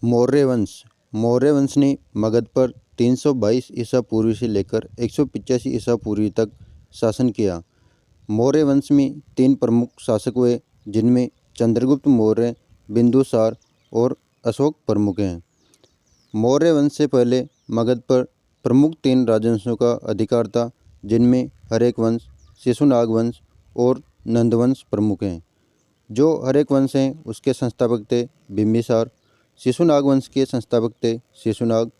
मौर्य वंश। मौर्य वंश ने मगध पर 322 ईसा पूर्व से लेकर 185 ईसा पूर्व तक शासन किया। मौर्य वंश में 3 प्रमुख शासक हुए, जिनमें चंद्रगुप्त मौर्य, बिंदुसार और अशोक प्रमुख हैं। मौर्य वंश से पहले मगध पर प्रमुख 3 राजवंशों का अधिकार था, जिनमें हर्यक वंश, शिशुनाग वंश और नंदवंश प्रमुख हैं। जो हर्यक वंश हैं उसके संस्थापक थे बिंबिसार, शिशुनाग वंश के संस्थापक थे शिशुनाग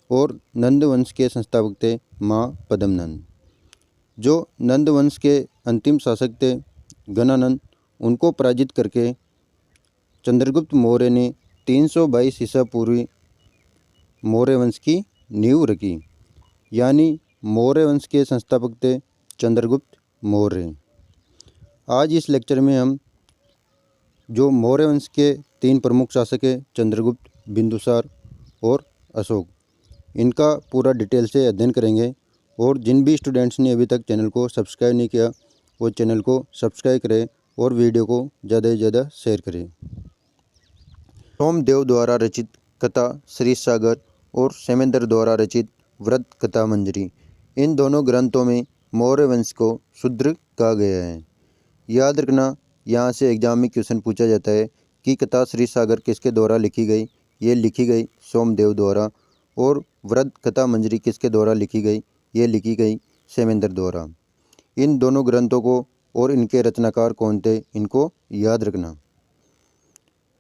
और नंद वंश के संस्थापक थे माँ पद्मनंद। जो नंद वंश के अंतिम शासक थे गणानंद, उनको पराजित करके चंद्रगुप्त मौर्य ने 322 ईसा पूर्व मौर्य वंश की नींव रखी। यानी मौर्य वंश के संस्थापक थे चंद्रगुप्त मौर्य। आज इस लेक्चर में हम जो मौर्य वंश के 3 प्रमुख शासक हैं चंद्रगुप्त, बिंदुसार और अशोक, इनका पूरा डिटेल से अध्ययन करेंगे। और जिन भी स्टूडेंट्स ने अभी तक चैनल को सब्सक्राइब नहीं किया वो चैनल को सब्सक्राइब करें और वीडियो को ज़्यादा से ज़्यादा शेयर करें। सोमदेव द्वारा रचित कथा श्री सागर और सेमेंद्र द्वारा रचित व्रत कथा मंजरी, इन दोनों ग्रंथों में मौर्य वंश को शूद्र कहा गया है। याद रखना, यहाँ से एग्जाम में क्वेश्चन पूछा जाता है कि कथा श्री सागर किसके द्वारा लिखी गई। ये लिखी गई सोमदेव द्वारा। और व्रत कथा मंजरी किसके द्वारा लिखी गई। ये लिखी गई सेमेंद्र द्वारा। इन दोनों ग्रंथों को और इनके रचनाकार कौन थे, इनको याद रखना।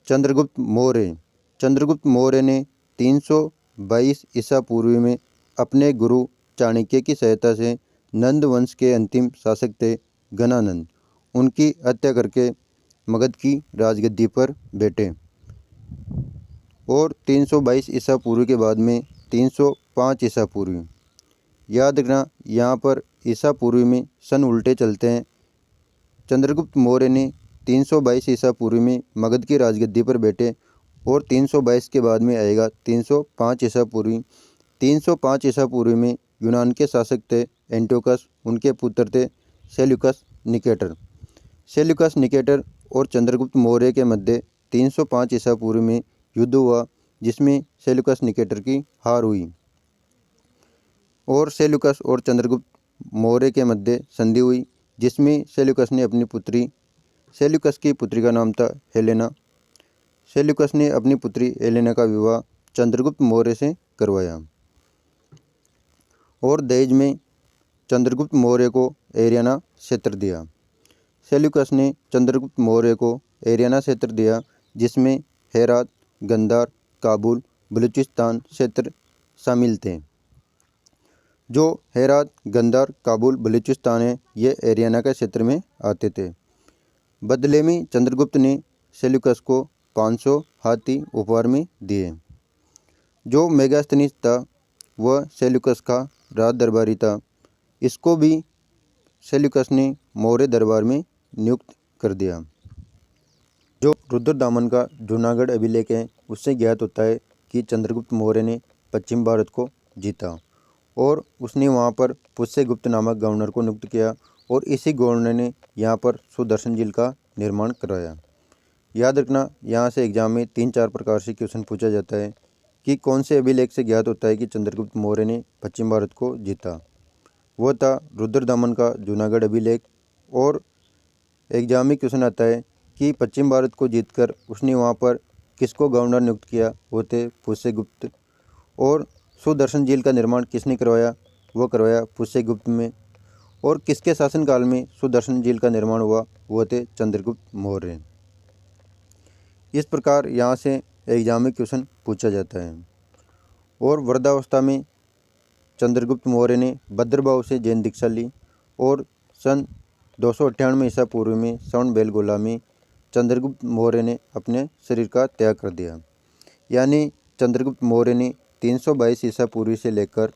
चंद्रगुप्त मौर्य। चंद्रगुप्त मौर्य ने 322 ईसा पूर्व में अपने गुरु चाणक्य की सहायता से नंद वंश के अंतिम शासक थे गणानंद, उनकी हत्या करके मगध की राजगद्दी पर बैठे। और 322 ईसा पूर्व के बाद में 305 ईसा पूर्व। याद रखना, यहाँ पर ईसा पूर्व में सन उल्टे चलते हैं। चंद्रगुप्त मौर्य ने 322 ईसा पूर्व में मगध की राजगद्दी पर बैठे और 322 के बाद में आएगा 305 ईसा पूर्व। 305 ईसा पूर्व में यूनान के शासक थे एंटियोकस, उनके पुत्र थे सेल्यूकस निकेटर। सेल्यूकस निकेटर और चंद्रगुप्त मौर्य के मध्य 305 ईसा पूर्व में युद्ध हुआ, जिसमें सेल्यूकस निकेटर की हार हुई। और सेल्यूकस और चंद्रगुप्त मौर्य के मध्य संधि हुई, जिसमें सेल्यूकस ने अपनी पुत्री, सेल्यूकस की पुत्री का नाम था हेलेना। सेल्यूकस ने अपनी पुत्री हेलेना का विवाह चंद्रगुप्त मौर्य से करवाया और दहेज में चंद्रगुप्त मौर्य को एरियाना क्षेत्र दिया। सेल्यूकस ने चंद्रगुप्त मौर्य को एरियाना क्षेत्र दिया, जिसमें हेरात, गंधार, काबुल, बलूचिस्तान क्षेत्र शामिल थे। जो हेरात, गंधार, काबुल, बलूचिस्तान है, ये एरियाना के क्षेत्र में आते थे। बदले में चंद्रगुप्त ने सेल्यूकस को 500 हाथी उपहार में दिए। जो मेगास्थनीज था वह सेल्यूकस का राज दरबारी था। इसको भी सेल्यूकस ने मौर्य दरबार में नियुक्त कर दिया। जो रुद्रदामन का जूनागढ़ अभिलेख है उससे ज्ञात होता है कि चंद्रगुप्त मौर्य ने पश्चिम भारत को जीता और उसने वहाँ पर पुष्यगुप्त नामक गवर्नर को नियुक्त किया और इसी गवर्नर ने यहाँ पर सुदर्शन झील का निर्माण कराया। याद रखना, यहाँ से एग्जाम में 3-4 प्रकार से क्वेश्चन पूछा जाता है कि कौन से अभिलेख से ज्ञात होता है कि चंद्रगुप्त मौर्य ने पश्चिम भारत को जीता। वो था रुद्रदामन का जूनागढ़ अभिलेख। और एग्जाम में क्वेश्चन आता है कि पश्चिम भारत को जीतकर उसने वहाँ पर किसको गवर्नर नियुक्त किया, वो थे पुष्यगुप्त। और सुदर्शन झील का निर्माण किसने करवाया, वो करवाया पुष्यगुप्त में। और किसके शासनकाल में सुदर्शन झील का निर्माण हुआ, वो थे चंद्रगुप्त मौर्य। इस प्रकार यहाँ से एग्जाम में क्वेश्चन पूछा जाता है। और वृद्धावस्था में चंद्रगुप्त मौर्य ने भद्रभाव से जैन दीक्षा ली और सन 298 ईसा पूर्व में श्रवण बेलगोला में चंद्रगुप्त मौर्य ने अपने शरीर का त्याग कर दिया। यानी चंद्रगुप्त मौर्य ने 322 ईसा पूर्व से लेकर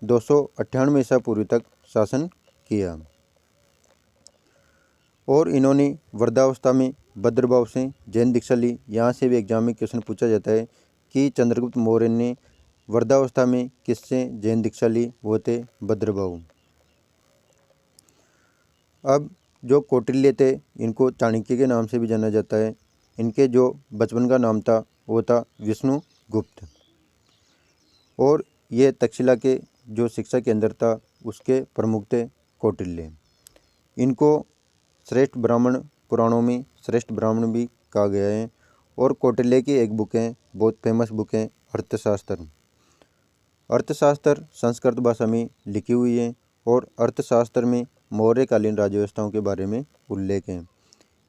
298 ईसा पूर्व तक शासन किया। और इन्होंने वृद्धावस्था में भद्रभाव से जैन दीक्षा ली। यहाँ से भी एग्जाम में क्वेश्चन पूछा जाता है कि चंद्रगुप्त मौर्य ने वृद्धावस्था में किससे जैन दीक्षा ली, वो थे भद्रभाव। अब जो कौटिल्य थे, इनको चाणक्य के नाम से भी जाना जाता है। इनके जो बचपन का नाम था वो था विष्णुगुप्त। और ये तक्षशिला के जो शिक्षा केंद्र था उसके प्रमुख थे कौटिल्य। इनको श्रेष्ठ ब्राह्मण, पुराणों में श्रेष्ठ ब्राह्मण भी कहा गया है। और कौटिल्य की एक बुक है, बहुत फेमस बुक है, अर्थशास्त्र। अर्थशास्त्र संस्कृत भाषा में लिखी हुई है और अर्थशास्त्र में मौर्यकालीन राज्य व्यवस्थाओं के बारे में उल्लेख है।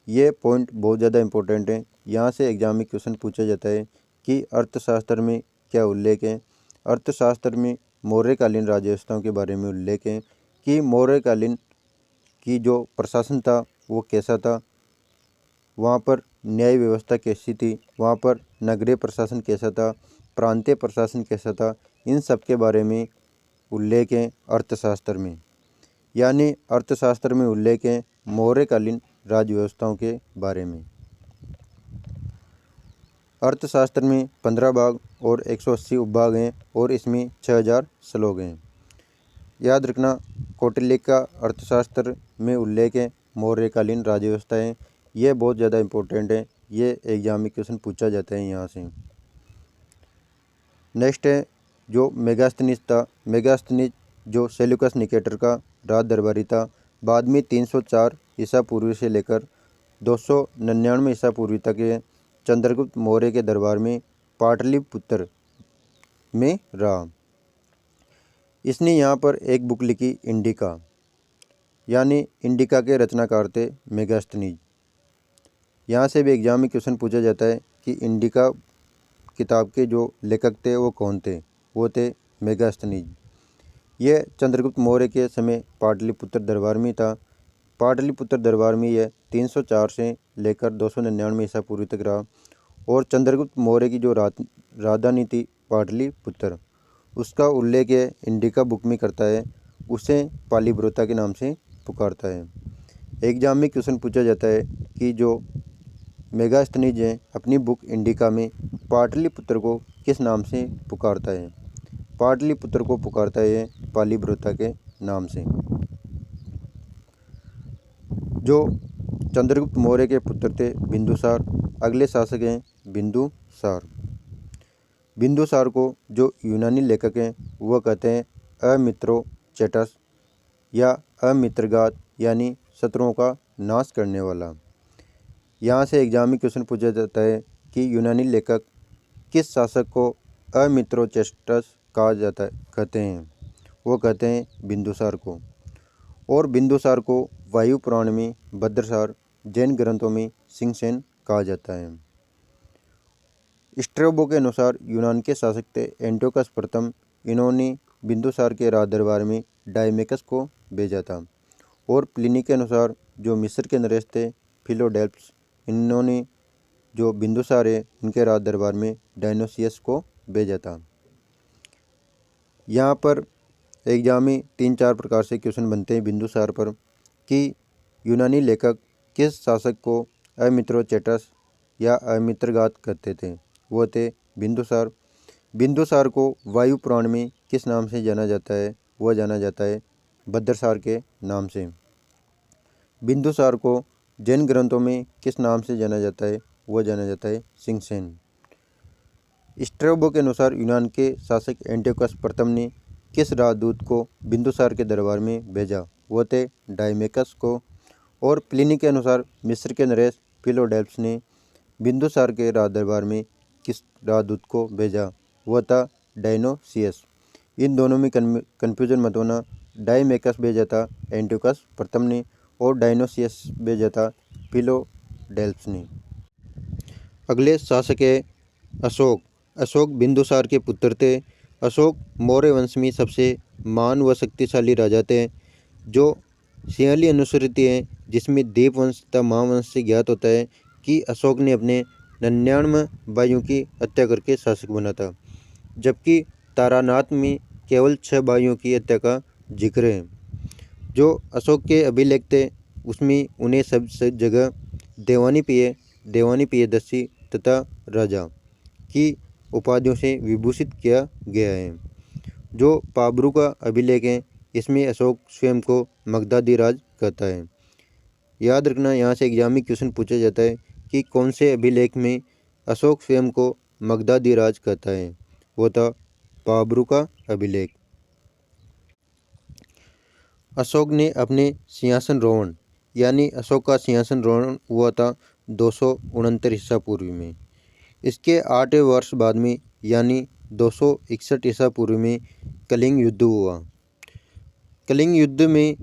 ये पॉइंट बहुत ज़्यादा इम्पोर्टेंट है। यहाँ से एग्जाम में क्वेश्चन पूछा जाता है कि अर्थशास्त्र में क्या उल्लेख है। अर्थशास्त्र में मौर्यकालीन राज्य व्यवस्थाओं के बारे में उल्लेख है कि मौर्यकालीन की जो प्रशासन था वो कैसा था, वहाँ पर न्याय व्यवस्था कैसी थी, वहाँ पर नगरीय प्रशासन कैसा था, प्रांतीय प्रशासन कैसा था, इन सब के बारे में उल्लेख है अर्थशास्त्र में। यानी अर्थशास्त्र में उल्लेख है मौर्यकालीन राज्य व्यवस्थाओं के बारे में। अर्थशास्त्र में 15 भाग और 180 उपभाग हैं और इसमें 6000 श्लोक हैं। याद रखना, कौटिल्य का अर्थशास्त्र में उल्लेख है मौर्यकालीन राज्य व्यवस्था है। ये बहुत ज़्यादा इम्पोर्टेंट है, ये एग्जाम में क्वेश्चन पूछा जाता है यहाँ से। नेक्स्ट है जो मेगास्थनीज था। मेगास्थनीज जो सेल्यूकस निकेटर का राज दरबारी था। बाद में 304 ईसा पूर्व से लेकर 299 ईसा पूर्व तक ये चंद्रगुप्त मौर्य के दरबार में पाटलिपुत्र में रहा। इसने यहाँ पर एक बुक लिखी इंडिका, यानी इंडिका के रचनाकार थे मेगास्थनीज। यहाँ से भी एग्जाम में क्वेश्चन पूछा जाता है कि इंडिका किताब के जो लेखक थे वो कौन थे, वो थे मेगास्थनीज। ये चंद्रगुप्त मौर्य के समय पाटलिपुत्र दरबार में था। पाटलिपुत्र दरबार में यह 304 से लेकर 299 ईसा पूर्व तक रहा। और चंद्रगुप्त मौर्य की जो राजधानी थी पाटलिपुत्र, उसका उल्लेख है इंडिका बुक में करता है। उसे पालीब्रोता के नाम से पुकारता है। एग्जाम में क्वेश्चन पूछा जाता है कि जो मेगास्थनीज है अपनी बुक इंडिका में पाटलिपुत्र को किस नाम से पुकारता है। पाटलिपुत्र को पुकारता है पालीब्रोता के नाम से। जो चंद्रगुप्त मौर्य के पुत्र थे बिंदुसार, अगले शासक हैं बिंदुसार। बिंदुसार को जो यूनानी लेखक हैं वह कहते हैं अमित्रोचेटस या अमित्रघात, यानी शत्रुओं का नाश करने वाला। यहाँ से एग्जाम में क्वेश्चन पूछा जाता है कि यूनानी लेखक किस शासक को अमित्रोचेटस कहा जाता है, कहते हैं। वो कहते हैं बिंदुसार को। और बिंदुसार को वायु पुराण में भद्रसार, जैन ग्रंथों में सिंहसेन कहा जाता है। स्ट्रेबो के अनुसार यूनान के शासक थे एंटियोकस प्रथम। इन्होंने बिंदुसार के राज दरबार में डायमेकस को भेजा था। और प्लिनी के अनुसार जो मिस्र के नरेश थे फिलोडेल्फस, इन्होंने जो बिंदुसार है उनके राज दरबार में डायनोसियस को भेजा था। यहाँ पर एग्जाम में 3-4 प्रकार से क्वेश्चन बनते हैं बिंदुसार पर कि यूनानी लेखक किस शासक को अमित्रोचेटस या अमित्रघात कहते थे। वो थे बिंदुसार। बिंदुसार को वायु पुराण में किस नाम से जाना जाता है, वह जाना जाता है भद्रसार के नाम से। बिंदुसार को जैन ग्रंथों में किस नाम से जाना जाता है, वह जाना जाता है सिंहसेन। स्ट्रेबो के अनुसार यूनान के शासक एंटियोकस प्रथम ने किस राजदूत को बिंदुसार के दरबार में भेजा, वो थे डायमेकस को। और प्लिनी के अनुसार मिस्र के नरेश फिलोडेल्फस ने बिंदुसार के राज दरबार में किस राजदूत को भेजा, वह था डायनोसियस। इन दोनों में कन्फ्यूजन मत होना। डायमेकस भेजा था एंटियोकस प्रथम ने और डायनोसियस भेजा था फिलोडेल्फस ने। अगले शासक है अशोक। अशोक बिंदुसार के पुत्र थे। अशोक मौर्य वंश में सबसे महान व शक्तिशाली राजा थे। जो सिंहली अनुश्रुति है जिसमें दीपवंश तथा महावंश से ज्ञात होता है कि अशोक ने अपने 99 भाइयों की हत्या करके शासक बना था, जबकि तारानाथ में केवल 6 भाइयों की हत्या का जिक्र है। जो अशोक के अभिलेख थे उसमें उन्हें सब जगह देवानी प्रियदर्शी तथा राजा की उपाधियों से विभूषित किया गया है। जो पाबरू का अभिलेख है इसमें अशोक स्वयं को मगधाधी राज कहता है। याद रखना, यहाँ से एग्जाम में क्वेश्चन पूछा जाता है कि कौन से अभिलेख में अशोक स्वयं को मगधादी राज कहता है, वो था बाबरू का अभिलेख। अशोक ने अपने सिंहासन रोहण यानी अशोक का सिंहासन रोहण हुआ था 269 ईसा पूर्व में। इसके 8वें वर्ष बाद में यानी 261 ईसा पूर्व में कलिंग युद्ध हुआ। कलिंग युद्ध में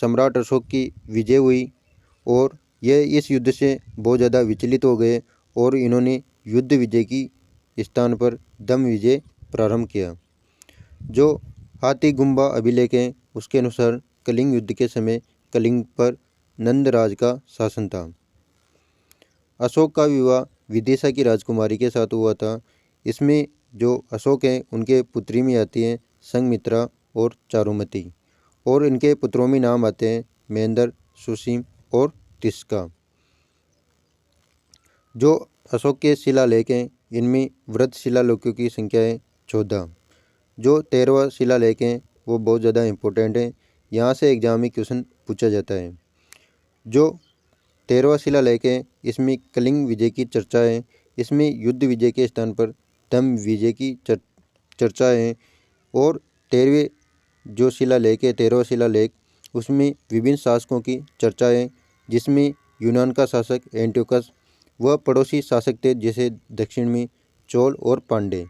सम्राट अशोक की विजय हुई और यह इस युद्ध से बहुत ज़्यादा विचलित हो गए और इन्होंने युद्ध विजय की स्थान पर दम विजय प्रारंभ किया। जो हाथी गुम्बा अभिलेख है उसके अनुसार कलिंग युद्ध के समय कलिंग पर नंद राज का शासन था। अशोक का विवाह विदिशा की राजकुमारी के साथ हुआ था। इसमें जो अशोक हैं उनके पुत्री में आती हैं संघमित्रा और चारुमती और इनके पुत्रों में नाम आते हैं महेंद्र, सुसीम और तिस्का। जो अशोक के शिलालेख हैं इनमें वृद्ध शिलालेखों की संख्या है 14। जो 13वां शिलालेख हैं वो बहुत ज़्यादा इम्पोर्टेंट है, यहाँ से एग्जाम में क्वेश्चन पूछा जाता है। जो 13वां शिलालेख है इसमें कलिंग विजय की चर्चा है। इसमें युद्ध विजय के स्थान पर दम विजय की चर्चा है। और 13वें जो शिलालेख है 13वां शिलालेख उसमें विभिन्न शासकों की चर्चा है, जिसमें यूनान का शासक एंटियोकस व पड़ोसी शासक थे जैसे दक्षिण में चोल और पांडे,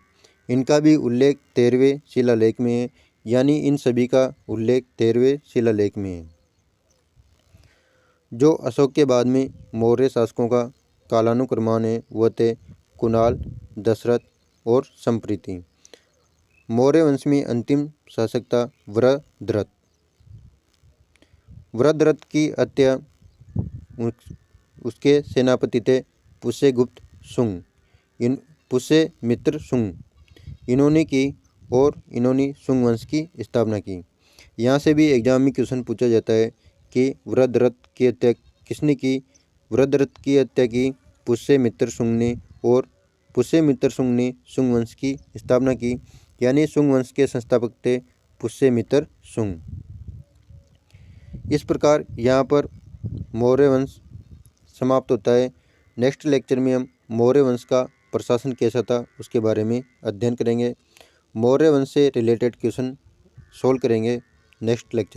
इनका भी उल्लेख 13वें शिलालेख में है, यानी इन सभी का उल्लेख 13वें शिलालेख में है। जो अशोक के बाद में मौर्य शासकों का कालानुक्रमान है वह थे कुणाल, दशरथ और संप्रीति। मौर्य वंश में अंतिम शासक था वृद्धरथ। वृद्धरथ की हत्या उसके सेनापति थे पुष्यगुप्त शुंग, पुष्यमित्र शुंग इन्होंने की और इन्होंने शुंग वंश की स्थापना की। यहाँ से भी एग्जाम में क्वेश्चन पूछा जाता है कि वृद्धरथ की हत्या किसने की। वृद्धरथ की हत्या की पुष्यमित्र शुंग ने और पुष्यमित्र शुंग ने शुंग वंश की स्थापना की, यानी शुंग वंश के संस्थापक थे पुष्यमित्र शुंग। इस प्रकार यहाँ पर मौर्य वंश समाप्त होता है। नेक्स्ट लेक्चर में हम मौर्य वंश का प्रशासन कैसा था उसके बारे में अध्ययन करेंगे। मौर्य वंश से रिलेटेड क्वेश्चन सोल्व करेंगे नेक्स्ट लेक्चर।